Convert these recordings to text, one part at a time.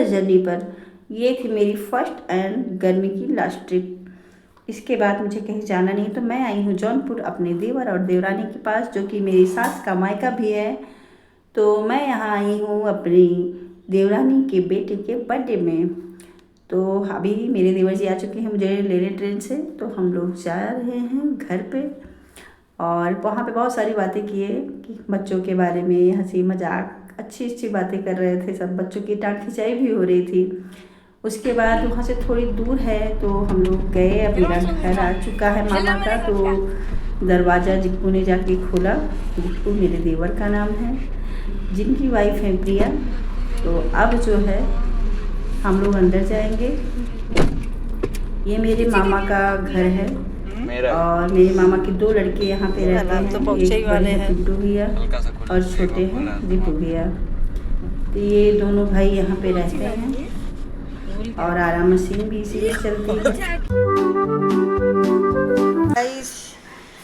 Journey पर। ये थी मेरी फर्स्ट एंड गर्मी की लास्ट ट्रिप। इसके बाद मुझे कहीं जाना नहीं, तो मैं आई हूँ जौनपुर अपने देवर और देवरानी के पास, जो कि मेरी सास का मायका भी है। तो मैं यहाँ आई हूँ अपनी देवरानी के बेटे के बर्थडे में। तो अभी मेरे देवर जी आ चुके हैं मुझे लेने ट्रेन से, तो हम लोग जा रहे हैं घर पे। और वहाँ पे बहुत सारी बातें किए कि बच्चों के बारे में, हंसी मजाक, अच्छी अच्छी बातें कर रहे थे सब। बच्चों की टांग खिंचाई भी हो रही थी। उसके बाद वहाँ से थोड़ी दूर है तो हम लोग गए। अब मेरा घर आ चुका है मामा का, तो दरवाज़ा जिक्कू ने जाके खोला। जिक्कू मेरे देवर का नाम है, जिनकी वाइफ है प्रिया। तो अब जो है हम लोग अंदर जाएंगे। ये मेरे मामा का घर है और मेरे मामा के 2 लड़के यहाँ पे रहते हैं। एक बड़े हैं पिंटू भैया और छोटे हैं दीपू भैया। तो ये दोनों भाई यहाँ पे रहते हैं और आराम मशीन भी इसीलिए चलती है।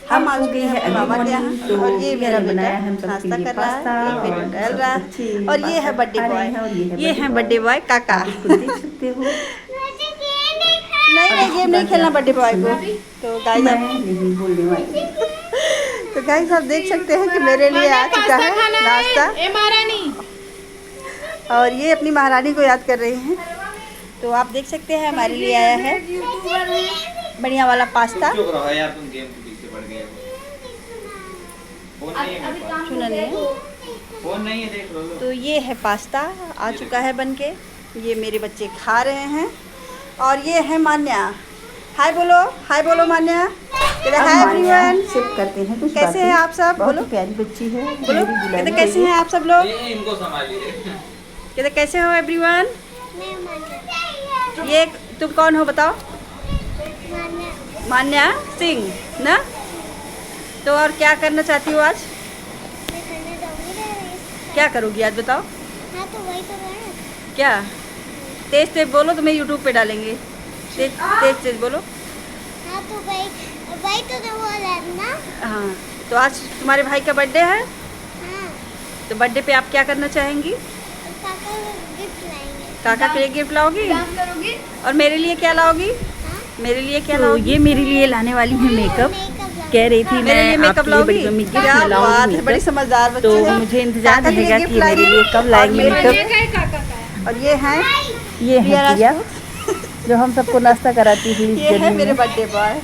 हम आ गए हैं मामा के यहाँ, तो और ये मेरा बनाया है हम सब के लिए पास्ता और ये है बर्थडे बॉय। ये है बर्थडे बॉय काका, देख सकते हो। नहीं गेम नहीं खेलना बर्थडे बॉय को। तो गाइस नहीं बोलने वाली। तो गाइस आप देख सकते हैं कि मेरे लिए आ चुका है नाश्ता, और ये अपनी महारानी को याद कर रही हैं। तो आप देख सकते हैं हमारे लिए आया है बढ़िया वाला पास्ता। सुना नहीं है, तो ये है पास्ता आ चुका है बनके। ये मेरे बच्चे खा रहे हैं। और ये है मान्या। हाय बोलो मान्या। Hi everyone. शिफ्ट करते हैं कुछ। कैसे हैं आप सब? बोलो। प्यारी बच्ची है। बोलो कहते कैसे हैं आप सब लोग? इनको संभालिए। कहते कैसे हो एवरीवन? ये तुम कौन हो बताओ? मान्या सिंह ना। तो और क्या करना चाहती हो आज? क्या करोगी आज बताओ? हाँ तो वही तो है। क्या? तेज तेज बोलो तो मैं यूट्यूब पे डालेंगे। तेज बोलो। हाँ तो वही तो बोल रहा है ना। हाँ तो आज तुम्हारे भाई का बर्थडे है। हाँ। तो बर्थडे पे आप क्या करना चाहेंगी? काका के लिए गिफ्ट लाओगी? और मेरे लिए क्या लाओगी? मेरे लिए क्या लाओगी? ये मेरे लिए लाने वाली है मेकअप। कह रही थी मेरे लिए मेकअप लाओगी। क्या बात है, बड़ी समझदार बच्ची है। तो मुझे इंतजार रहेगा कि मेरे लिए कब लाएंगे मेकअप। और ये है प्रिया जो हम सबको नाश्ता कराती थी। ये है मेरे बर्थडे बॉय।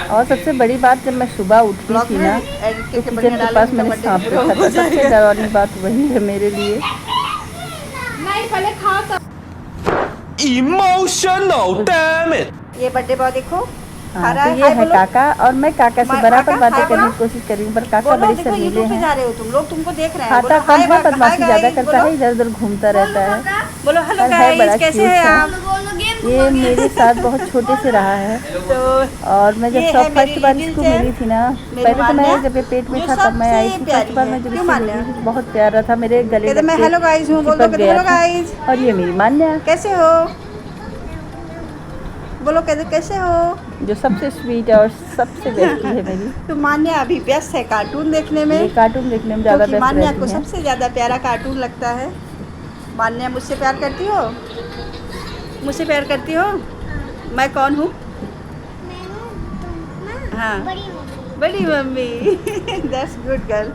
और सबसे बड़ी बात, जब मैं सुबह उठी थी ना तो किचन के पास मैंने सांप देखा था। सबसे डरावनी बात वही है मेरे लिए। Emotional damn it. ये बर्थडे बॉय देखो खा रहा है। ये है काका, और मैं काका से बराबर बातें करने की कोशिश कर रही हूँ, पर काका बड़े शर्मीले हैं। जा रहे हो तुम लोग, तुमको देख रहे हैं। खाता कम है, बदमाशी ज्यादा करता है, इधर उधर घूमता रहता है। बोलो हेलो गाइस, कैसे हैं आप? ये मेरे साथ बहुत छोटे से रहा है। तो और मैं जब फर्स्ट बार इसको मिली थी ना, पहले तो मैं जब ये पेट में था तब मैं आई थी। फर्स्ट बार मैं जब इसको मिली थी बहुत प्यारा था, मेरे गले में हेलो गाइस हूं बोल दो। Hello guys. और ये मेरी मान्या। कैसे हो? बोलो कैसे हो? जो सबसे स्वीट है और सबसे बेस्ट है मेरी। तो मान्या अभी व्यस्त है कार्टून देखने में। ये कार्टून देखने में ज़्यादा व्यस्त मान्या को सबसे ज़्यादा प्यारा कार्टून लगता है। मान्या मुझसे प्यार करती हो? मुझसे प्यार करती हो? मैं कौन हूँ? हाँ बड़ी मम्मी। That's good girl.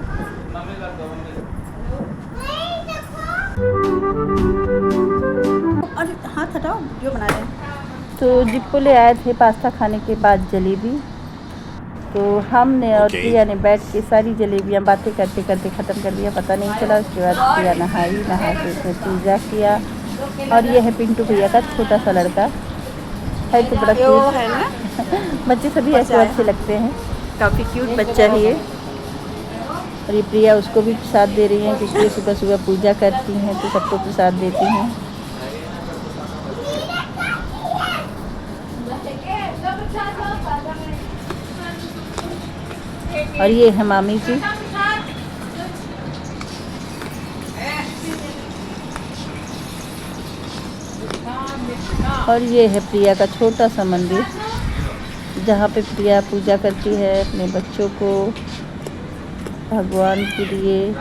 और हाथ हटाओ जो बना रहे हैं। तो जिप्पो ले आए थे पास्ता खाने के बाद जलेबी। तो हमने और प्रिया ने बैठ के सारी जलेबियाँ बातें करते करते ख़त्म कर दिया, पता नहीं चला। उसके बाद प्रिया नहा के उसने पूजा किया। और ये है पिंटू भैया का छोटा सा लड़का है, तो बड़ा क्यूट है ना। बच्चे सभी ऐसे अच्छे लगते हैं, काफ़ी क्यूट बच्चा है ये। और ये प्रिया उसको भी प्रसाद दे रही हैं, क्योंकि ये सुबह सुबह पूजा करती हैं तो सबको प्रसाद देती हैं। और ये है मामी जी। और ये है प्रिया का छोटा सा मंदिर, जहाँ पे प्रिया पूजा करती है अपने बच्चों को, भगवान के लिए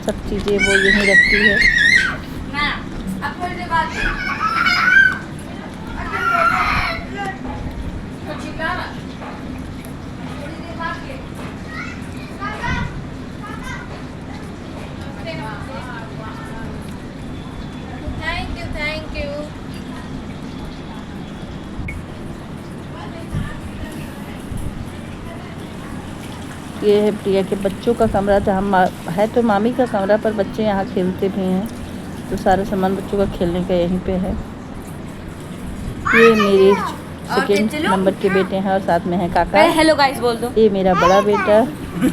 सब चीज़ें वो यहीं रखती है। Thank you. ये है प्रिया के बच्चों का कमरा, जहाँ है तो मामी का कमरा, पर बच्चे यहाँ खेलते भी हैं, तो सारा सामान बच्चों का खेलने का यहीं पे है। ये मेरे सेकेंड नंबर के बेटे हैं और साथ में है काका। हेलो गाइस बोल दो। ये मेरा बड़ा बेटा।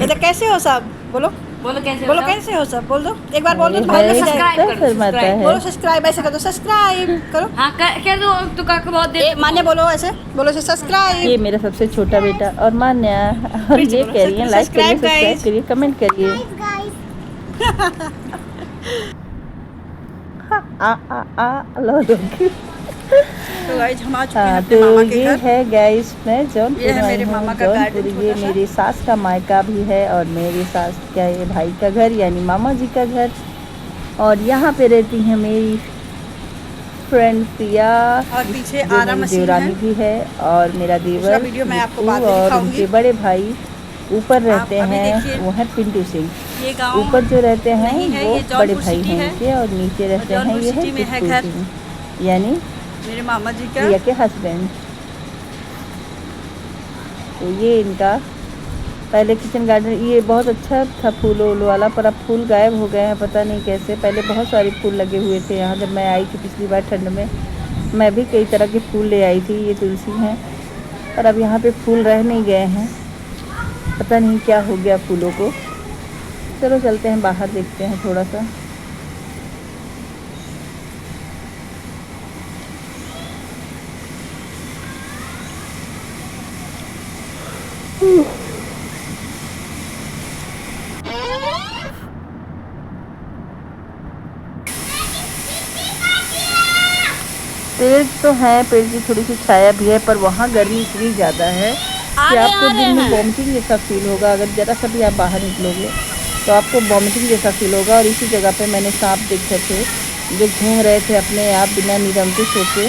तो कैसे हो सब? बोलो बोलो कैसे बोलो कैसे हो सब? बोल दो एक बार, बोल दो तो भाई है, लोग जाएगा। शर्माता है। बोलो सब्सक्राइब, ऐसे कर दो, सब्सक्राइब करो। हाँ कर दो। तो काका बहुत ए मान्य बोलो, ऐसे बोलो से ये सब्सक्राइब। मेरा सबसे छोटा बेटा और मान्या, और ये कह रही है लाइक करिए, सब्सक्राइब करिए, कमेंट करिए। लो तो गाइस हम आ चुके हैं हाँ, अपने तो मामा के ये घर। है गाइस, मैं जौनपुर ये है में मेरे हूँ। मामा का जौनपुर गार्डन ये छोटा सा। मेरी सास का मायका भी है और मेरी सास का ये भाई का घर यानी मामा जी का घर। और यहाँ पे रहती है मेरी फ्रेंड प्रिया, और पीछे जो आरा मेरी मशीन देवरानी है। भी है, और मेरा दूसरा देवर वीडियो मैं आपको बिट्टू बाद में और दिखाऊंगी। उनके बड़े भाई ऊपर रहते अभी हैं, देखिए, वो है पिंटू सिंह। ये गांव ऊपर जो रहते हैं नहीं है, वो ये बड़े जौनपुर भाई सिटी हैं है। इनके, और नीचे रहते हैं जौनपुर ये है सिटी में है बिट्टू घर। सिंह यानी मेरे मामा जी का। प्रिया के हस्बैंड। तो ये इनका पहले किचन गार्डन, ये बहुत अच्छा था फूल वूल वाला, पर अब फूल गायब हो गए हैं, पता नहीं कैसे। पहले बहुत सारे फूल लगे हुए थे यहाँ, जब मैं आई थी पिछली बार ठंड में, मैं भी कई तरह के फूल ले आई थी। ये तुलसी हैं, पर अब यहाँ पे फूल रह नहीं गए हैं, पता नहीं क्या हो गया फूलों को। चलो चलते हैं बाहर, देखते हैं थोड़ा सा। पेड़ तो है, पेड़ की थोड़ी सी छाया भी है, पर वहाँ गर्मी इतनी ज़्यादा है कि आपको दिन में वॉमिटिंग जैसा फील होगा। अगर ज़रा सा भी आप बाहर निकलोगे तो आपको वॉमिटिंग जैसा फील होगा। और इसी जगह पे मैंने सांप देखे थे जो घूम रहे थे अपने आप बिना निरंकुश होके,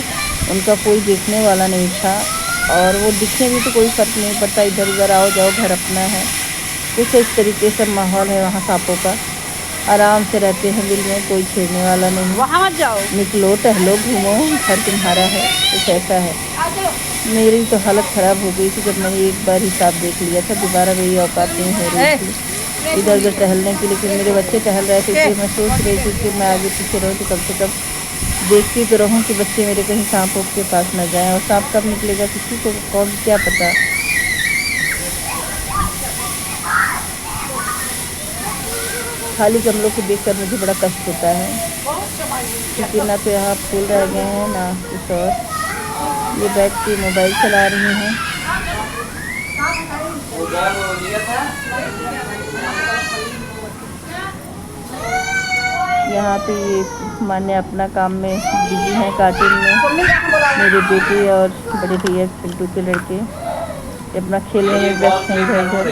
उनका कोई देखने वाला नहीं था। और वो दिखने भी तो कोई फ़र्क नहीं पड़ता, इधर उधर आओ जाओ, घर अपना है। कुछ इस तरीके से माहौल है वहाँ सांपों का, आराम से रहते हैं दिल में, कोई छेड़ने वाला नहीं। वहाँ मत जाओ, निकलो, टहलो, घूमो, घर तुम्हारा है। कुछ ऐसा है। मेरी तो हालत ख़राब हो गई थी जब मैंने एक बार हिसाब देख लिया था, दोबारा मेरी औकात नहीं हो रही थी इधर उधर टहलने की। लेकिन मेरे बच्चे टहल रहे थे, इसलिए मैं सोच रही थी कि मैं आगे पीछे रहूँ तो कम से कम देखती तो रहूँ कि बच्चे मेरे कहीं सांपों के पास न जाएं। और सांप कब निकलेगा किसी को कौन क्या पता। खाली गमलों को देखकर मुझे बड़ा कष्ट होता है, क्योंकि ना तो यहाँ फूल रह गए हैं ना कुछ और। ये बैठ के मोबाइल चला रही हैं। यहाँ पे ये मान्य अपना काम में बिजी हैं, कार्टून में। मेरे बेटे और बड़े भैया पिंटू के लड़के ये अपना खेलने में व्यस्त हैं इधर उधर।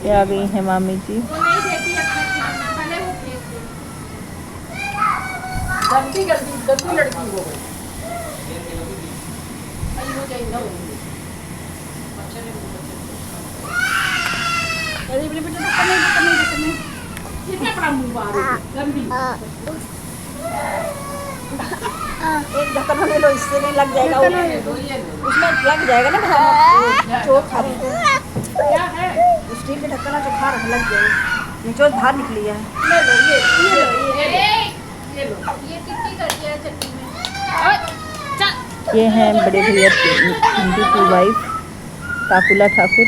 ये आ गई हैं मामी जी। एक ढक्कन होने लो, इससे नहीं लग जाएगा, उसमें लग जाएगा ना ढक्कन, चोट खा रही है। स्टील के ढक्कन जो खा रहा लग जाएगी, चोट बाहर निकली है। ले लो ये टिक्की कर दिया चटनी में। ये हैं बड़े भैया पिंटू की वाइफ काकुला ठाकुर।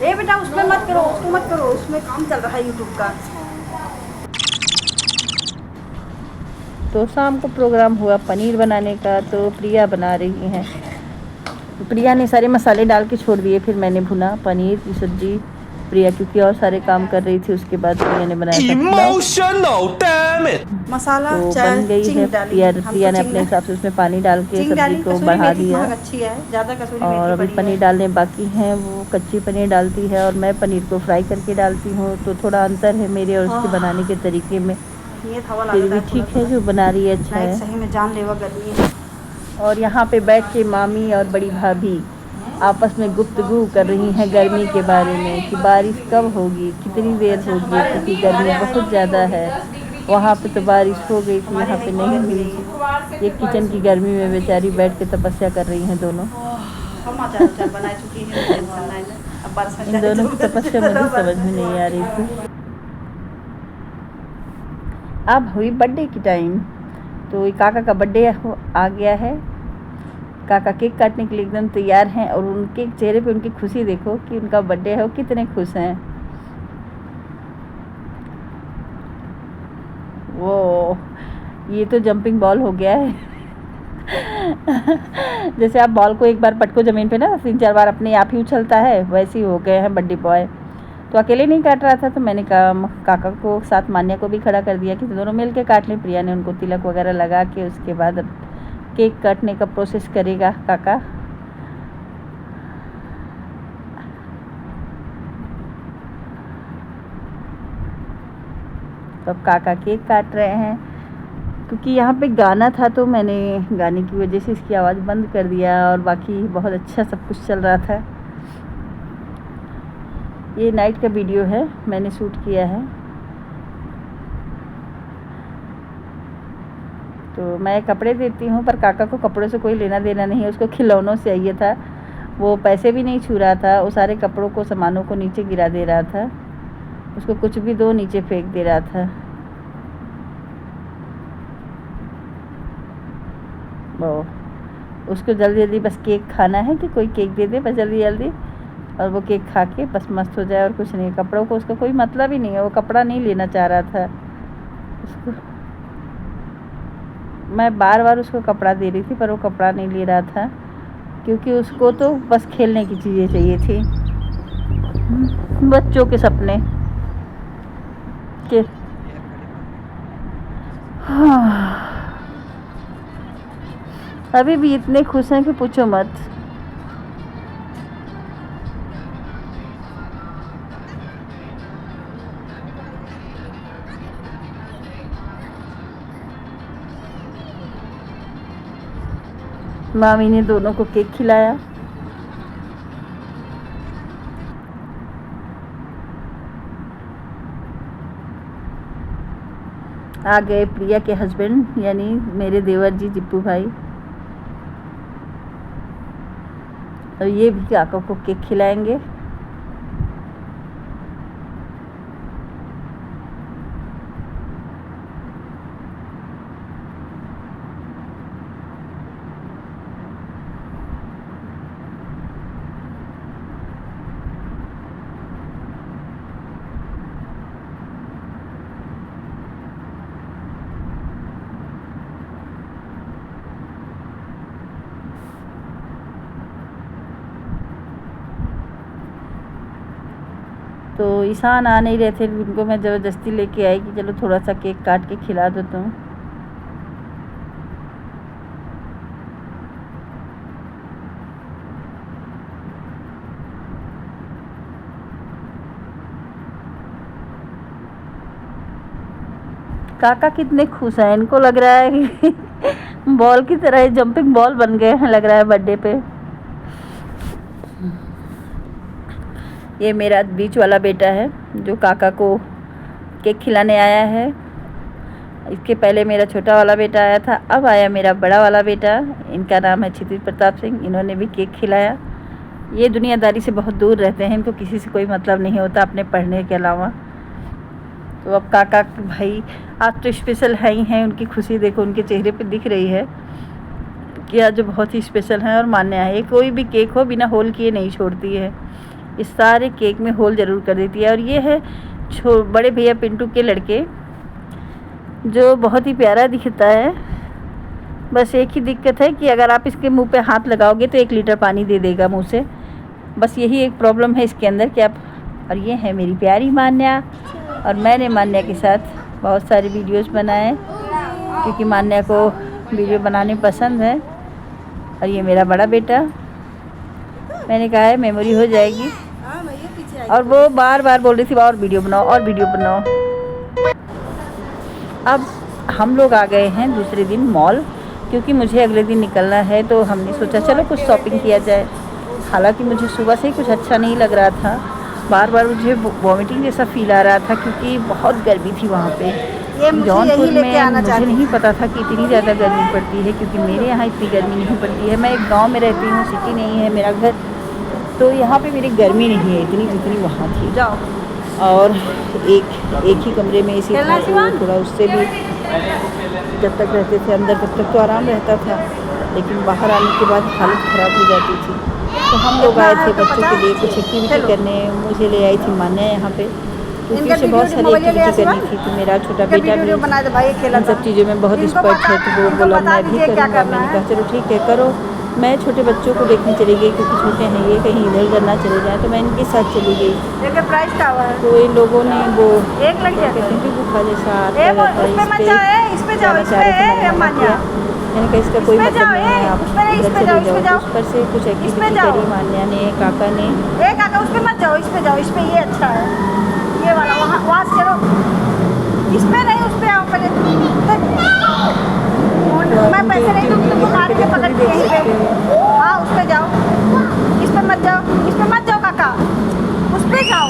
ए बेटा उसमें मत करो, उसको मत करो, उसमें काम चल रहा है यूट्यूब का। तो शाम को प्रोग्राम हुआ पनीर बनाने का, तो प्रिया बना रही हैं। प्रिया ने सारे मसाले डाल के छोड़ दिए, फिर मैंने भुना पनीर की सब्जी। प्रिया क्योंकि और सारे काम कर रही थी, उसके बाद प्रिया ने बनाया था पुलाव। मसाला तो चाय बन गई है। चिंग डाली। प्रिया ने अपने हिसाब से उसमें पानी डाल के चिंग सब्जी डाली। को कसूरी बढ़ा मेथी दिया। महक अच्छी है, ज़्यादा कसूरी और मेथी अभी पड़ी पनीर है। डालने बाकी हैं, वो कच्ची पनीर डालती है और मैं पनीर को फ्राई करके डालती हूँ। तो थोड़ा अंतर है मेरे और उसके बनाने के तरीके में। ये हवा फिर लगता भी है ठीक है, जो बना रही है अच्छा नाइट है। सही में जानलेवा गर्मी है। और यहाँ पे बैठ के मामी और बड़ी भाभी आपस में गुफ्तगू कर रही हैं गर्मी के बारे में कि बारिश कब होगी, कितनी देर होगी, क्योंकि गर्मी बहुत ज़्यादा है। वहाँ पे तो बारिश हो गई थी, यहाँ पे नहीं हुई। ये किचन की गर्मी में बेचारी बैठ के तपस्या कर रही हैं दोनों। हम अचार बना चुकी हैं, टेंशन नहीं है। अब बरसात इन दोनों की तपस्या मुझे समझ में नहीं आ रही थी। अब हुई बर्थडे की टाइम, तो ये काका का बर्थडे आ गया है। काका केक काटने के लिए एकदम तैयार हैं और उनके चेहरे पे उनकी खुशी देखो कि उनका बर्थडे है, वो कितने खुश हैं। वो ये तो जंपिंग बॉल हो गया है। जैसे आप बॉल को एक बार पटको ज़मीन पे ना 3-4 बार अपने आप ही उछलता है, वैसे ही हो गए हैं बर्थडे बॉय। तो अकेले नहीं काट रहा था, तो मैंने कहा काका को साथ मान्या को भी खड़ा कर दिया कि दोनों मिल के काट लें। प्रिया ने उनको तिलक वगैरह लगा के उसके बाद अब केक काटने का प्रोसेस करेगा काका। तो अब काका केक काट रहे हैं। क्योंकि यहाँ पे गाना था तो मैंने गाने की वजह से इसकी आवाज़ बंद कर दिया, और बाकी बहुत अच्छा सब कुछ चल रहा था। ये नाइट का वीडियो है, मैंने शूट किया है। तो मैं कपड़े देती हूँ, पर काका को कपड़ों से कोई लेना देना नहीं है, उसको खिलौनों से चाहिए था। वो पैसे भी नहीं छू रहा था, वो सारे कपड़ों को सामानों को नीचे गिरा दे रहा था। उसको कुछ भी दो नीचे फेंक दे रहा था। वो उसको जल्दी जल्दी बस केक खाना है कि कोई केक दे दे बस जल्दी जल्दी, और वो केक खा के बस मस्त हो जाए और कुछ नहीं। कपड़ों को उसका कोई मतलब ही नहीं है, वो कपड़ा नहीं लेना चाह रहा था। उसको मैं बार बार उसको कपड़ा दे रही थी, पर वो कपड़ा नहीं ले रहा था, क्योंकि उसको तो बस खेलने की चीज़ें चाहिए थी। बच्चों के सपने के अभी भी इतने खुश हैं कि पूछो मत। मामी ने दोनों को केक खिलाया। आ गए प्रिया के हस्बैंड, यानी मेरे देवर जी जिप्पू भाई। और ये भी काका को केक खिलाएंगे। तो ईशान आ नहीं रहे थे, उनको मैं ज़बरदस्ती लेके आई कि चलो थोड़ा सा केक काट के खिला दो तुम। काका कितने खुश हैं, इनको लग रहा है कि बॉल की तरह जंपिंग बॉल बन गए हैं, लग रहा है बर्थडे पे। ये मेरा बीच वाला बेटा है जो काका को केक खिलाने आया है। इसके पहले मेरा छोटा वाला बेटा आया था, अब आया मेरा बड़ा वाला बेटा। इनका नाम है क्षितिज प्रताप सिंह। इन्होंने भी केक खिलाया। ये दुनियादारी से बहुत दूर रहते हैं, इनको किसी से कोई मतलब नहीं होता अपने पढ़ने के अलावा। तो अब काका भाई आज तो स्पेशल है ही हैं। उनकी खुशी देखो, उनके चेहरे पे दिख रही है कि आज बहुत ही स्पेशल है। और मान्या है, कोई भी केक हो बिना होल किए नहीं छोड़ती है, इस सारे केक में होल ज़रूर कर देती है। और ये है बड़े भैया पिंटू के लड़के, जो बहुत ही प्यारा दिखता है। बस एक ही दिक्कत है कि अगर आप इसके मुंह पे हाथ लगाओगे तो 1 लीटर पानी दे देगा मुंह से। बस यही एक प्रॉब्लम है इसके अंदर कि आप। और ये है मेरी प्यारी मान्या, और मैंने मान्या के साथ बहुत सारी वीडियोस बनाए क्योंकि मान्या को वीडियो बनाने पसंद है। और ये मेरा बड़ा बेटा, मैंने कहा है मेमोरी हो जाएगी। और वो बार बार बोल रही थी और वीडियो बनाओ और वीडियो बनाओ। अब हम लोग आ गए हैं दूसरे दिन मॉल, क्योंकि मुझे अगले दिन निकलना है। तो हमने सोचा चलो कुछ शॉपिंग किया जाए। हालांकि मुझे सुबह से ही कुछ अच्छा नहीं लग रहा था, बार बार मुझे वॉमिटिंग जैसा फील आ रहा था क्योंकि बहुत गर्मी थी वहाँ पे। जौनपुर में मुझे नहीं पता था कि इतनी ज़्यादा गर्मी पड़ती है, क्योंकि मेरे यहाँ इतनी गर्मी नहीं पड़ती है। मैं एक गांव में रहती हूँ, सिटी नहीं है मेरा घर, तो यहाँ पे मेरी गर्मी नहीं है इतनी जितनी वहाँ थी। जाओ। और एक ही कमरे में इसी था, तो थोड़ा उससे भी जब तक रहते थे अंदर तब तक तो आराम रहता था, लेकिन बाहर आने के बाद हालत ख़राब हो जाती थी। तो हम लोग आए थे बच्चों के लिए कुछ एक्टिविटी करने। मुझे ले आई थी मान्या यहाँ पे, क्योंकि उसे बहुत सारी एक्टिविटी करनी थी। तो मेरा छोटा बेटा भी इन सब चीज़ों में बहुत एक्सपर्ट है, तो वो बोला मैं भी करूँगा। मैंने कहा चलो ठीक है करो। मैं छोटे बच्चों को देखने चली गई क्योंकि छोटे हैं ये, कहीं इधर उधर ना चले जाएँ, तो मैं इनके साथ चली गई। प्राइस का हुआ है तो इन लोगों ने वो एक लग गया गुफा जैसा इस पे जाओ, इस पे मान्या, मैंने कहा इसका कोई मतलब नहीं है, आप इधर चले जाओ। उस पर से कुछ एक्टिविटी करी मान्या ने, काका ने। काका उस पे मत जाओ, इस पे जाओ, इस पे ये अच्छा है, ये वाला वहाँ से चलो। इस पे नहीं, उस पे आओ पहले। मैं पैसे नहीं दूँगी तुमको, मार के पकड़ के यहीं पे। हाँ उस पे जाओ, इस पे मत जाओ, इस पे मत जाओ काका, उस पे जाओ।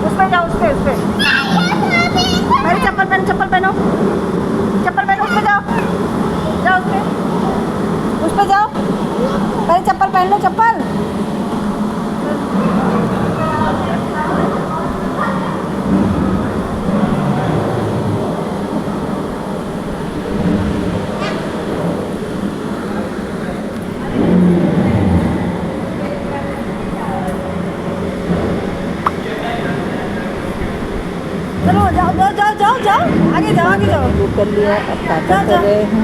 उस पे जाओ, उस पे मेरी चप्पल पहनो, चप्पल पहनो, उस पे जाओ, उस पे जाओ, पहले चप्पल पहन लो, चप्पल। चलो जाओ, आगे जाओ। बुक कर लिया, अब काका कर रहे हैं।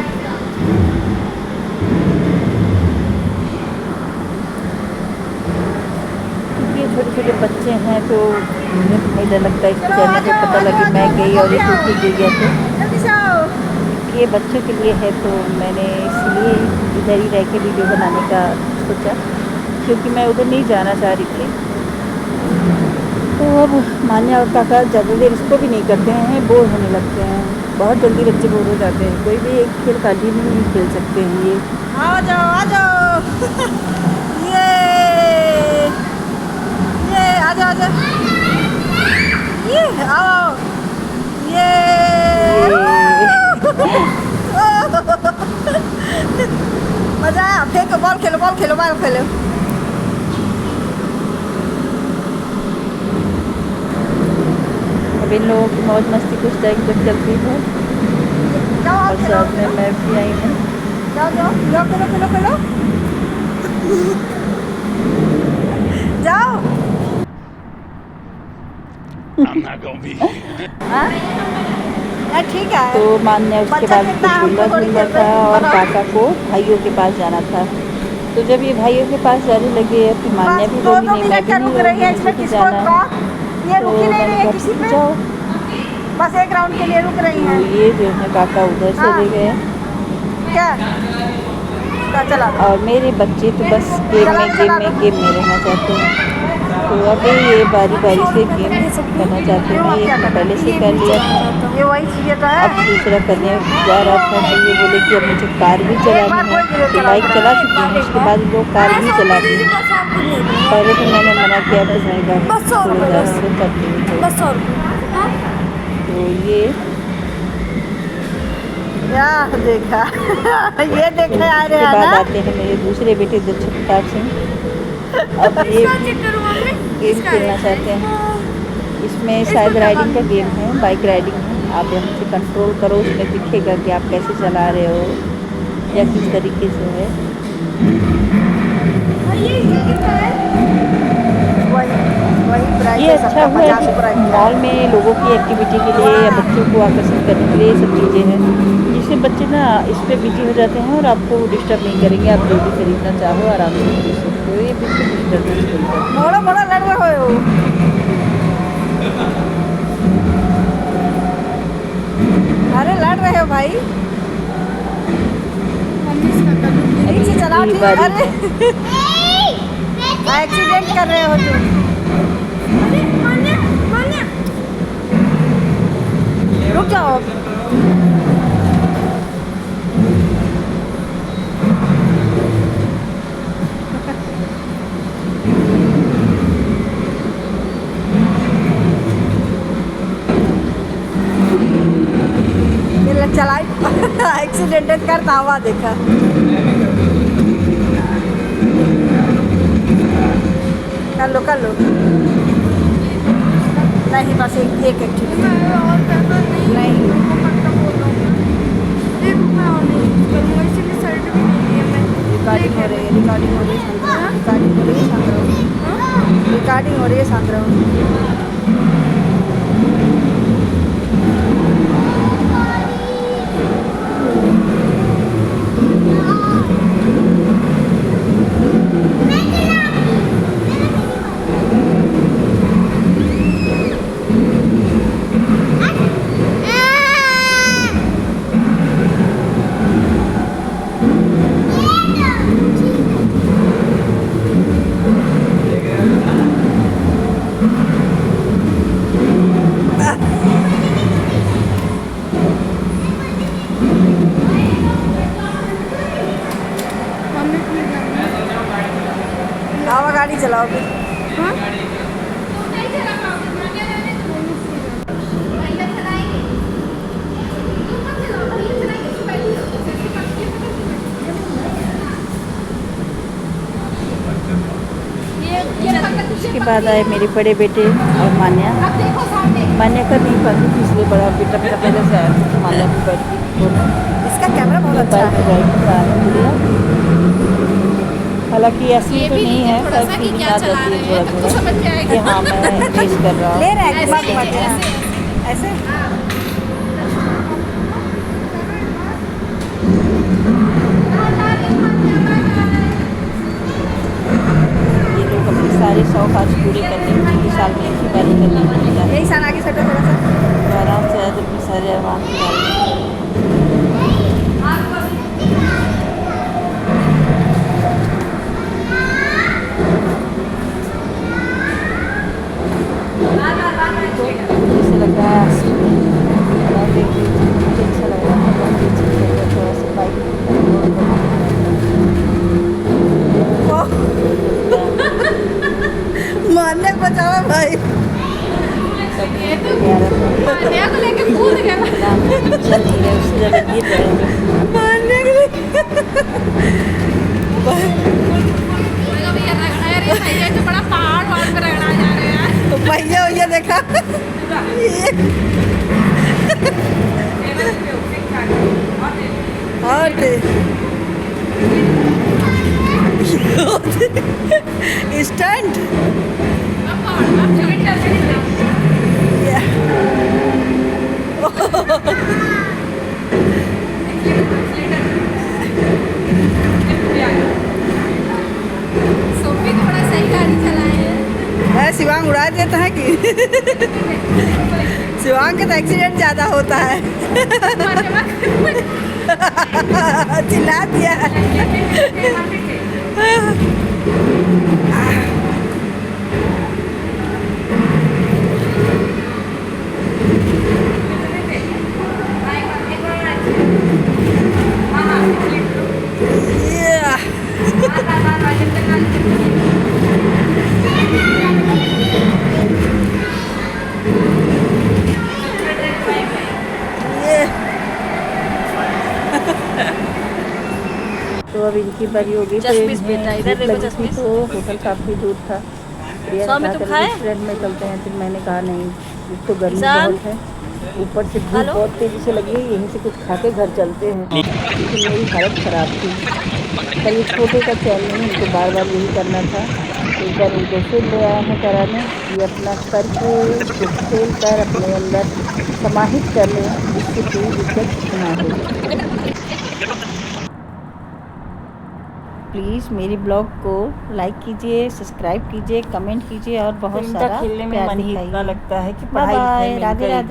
ये छोटे छोटे बच्चे हैं तो मुझे नहीं डर लगता इसको जाने से। पता लगे मैं गई और ये टूट गिर गया तो ये बच्चों के लिए है, तो मैंने इसलिए इधर ही रह के वीडियो बनाने का सोचा, क्योंकि मैं उधर नहीं जाना चाह रही थी। तो अब मान्या और काका ज़्यादा देर इसको भी नहीं करते हैं, बोर होने लगते हैं। बहुत जल्दी बच्चे बोर हो जाते हैं, कोई भी एक खेल कंटिन्यू नहीं खेल सकते हैं। ये आ जाओ ये आ जाओ ये आओ ये मजा आया। फेंको, बॉल खेलो। अब इन लोगों की मौज मस्ती कुछ टाइम तक चलती है। और साथ में मैं भी आई हूँ। जाओ खेलो जाओ। ठीक है। तो मान्या उसके बाद झूला था और काका को भाइयों के पास जाना था। तो जब ये भाइयों के पास जाने लगे, फिर मान्या भी बोली नहीं, मैं भी नहीं मुझे जाना। ये रुक ही नहीं रही है किसी पे, जाओ, बस एक राउंड के लिए रुक रही हैं। ये जो है काका उधर चले गए क्या चला। और मेरे बच्चे तो बस गेम में रहना चाहते हैं। तो अभी ये बारी से गेम करना चाहते हैं। ये पहले से कर लिया था, ये वही चीज़ तो है। अब दूसरा करने जा रहा था। तो ये बोले कि अब मुझे कार भी चलानी है। तो बाइक चला चुकी हैं, उसके बाद लोग कार भी चलाती हैं। पहले तो मैंने मना किया तो मैं करती हूँ। तो ये देखा ये देखने आ रहे हैं। हैं बाद ना। आते हैं मेरे दूसरे बेटे दक्षिण प्रताप सिंह। अब ये गेम खेलना चाहते हैं। इसमें शायद राइडिंग का गेम है, बाइक राइडिंग है। आप यहाँ से कंट्रोल करो, उसमें दिखेगा कि आप कैसे चला रहे हो या किस तरीके से है। ये अच्छा हुआ है मॉल में लोगों की एक्टिविटी के लिए या बच्चों को आकर्षित करने के लिए ये सब चीज़ें हैं, जिससे बच्चे ना इस पर बिजी हो जाते हैं और आपको डिस्टर्ब नहीं करेंगे। आप जो भी खरीदना चाहो आराम से खरीद सकते हो। हो, ये बिल्कुल डिस्टर्बेंस करता है। मोड़ा मोड़ा लड़ रहे हो। अरे लड़ रहे हो भाई, ठीक से चलाओ ठीक। अरे एक्सीडेंट कर रहे हो तुम। रुक जाओ। चलाई एक्सीडेंट करता हुआ देखा। कर लो नहीं, बस एक एक्सीडेंट नहीं। रिकॉर्डिंग हो रही है, रिकॉर्डिंग हो रही है, रिकॉर्डिंग हो रही है, शांत रहो। हवा गाड़ी चलाओ फिर। उसके बाद आए मेरे बड़े बेटे और मान्या। मान्या का नहीं पाती थी, इसलिए बड़ा बेटा मेरा पहले से आया था, तो मान्या भी बैठ गई दोनों। इसका कैमरा बहुत अच्छा है। हालांकि ऐसी तो नहीं है, पर फीलिंग आ जाती है थोड़ा थोड़ा कि हाँ मैं फेस कर रहा ले हूँ। रहे हैं दिमाग घुमाते हैं ऐसे। ये लोग अपने सारे शौक आज पूरे करने में साल में एक ही बार करने मिलता है, यही सान आगे सटो थोड़ा सा। तो आराम से आज अपने सारे अरमान पूरा जैसे लग रहा है। मैं देख रही थी, मुझे अच्छा लग रहा था, बहुत ही अच्छा लग रहा था, थोड़ा सा बाइक मारने को बचावा भाई। चल नहीं रहे, उस जगह गिर रहे हैं। मारने के लिए बड़ा पहाड़ वहाड़ पे रगड़ा जा रहे हैं। तो भैया देखा। और स्टंट सोफी तो बड़ा सही गाड़ी चलाए हैं। शिवांग उड़ा देता है कि शिवांग का तो एक्सीडेंट ज़्यादा होता है। चिल्ला दिया। तो अब इनकी बारी हो गई। जसमीत बेटा, इधर देखो लगी थी जसमीत। तो होटल काफ़ी दूर था। प्रिया सौ में ने तुम कहा खाए? रेस्टोरेंट में चलते हैं, फिर मैंने कहा नहीं, एक तो गर्मी ईशान? बहुत है, ऊपर से धूप हेलो? बहुत तेज़ी से लगी है, यहीं से कुछ खा के घर चलते हैं। लेकिन मेरी हालत ख़राब थी, कल इस छोटे का चैन नहीं, उनको बार बार यही करना था। एक बार उनको फिर ले आया है कराने, ये अपना करके खेल कर अपने अंदर समाहित कर लें, जिससे कोई दिक्कत ना हो। प्लीज़ मेरी ब्लॉग को लाइक कीजिए, सब्सक्राइब कीजिए, कमेंट कीजिए और बहुत इनका सारा खेलने में प्यार मन ही दिखाइए। इतना लगता है कि बाय पढ़ाई लिखाई बाय, में राधे इनका राधे।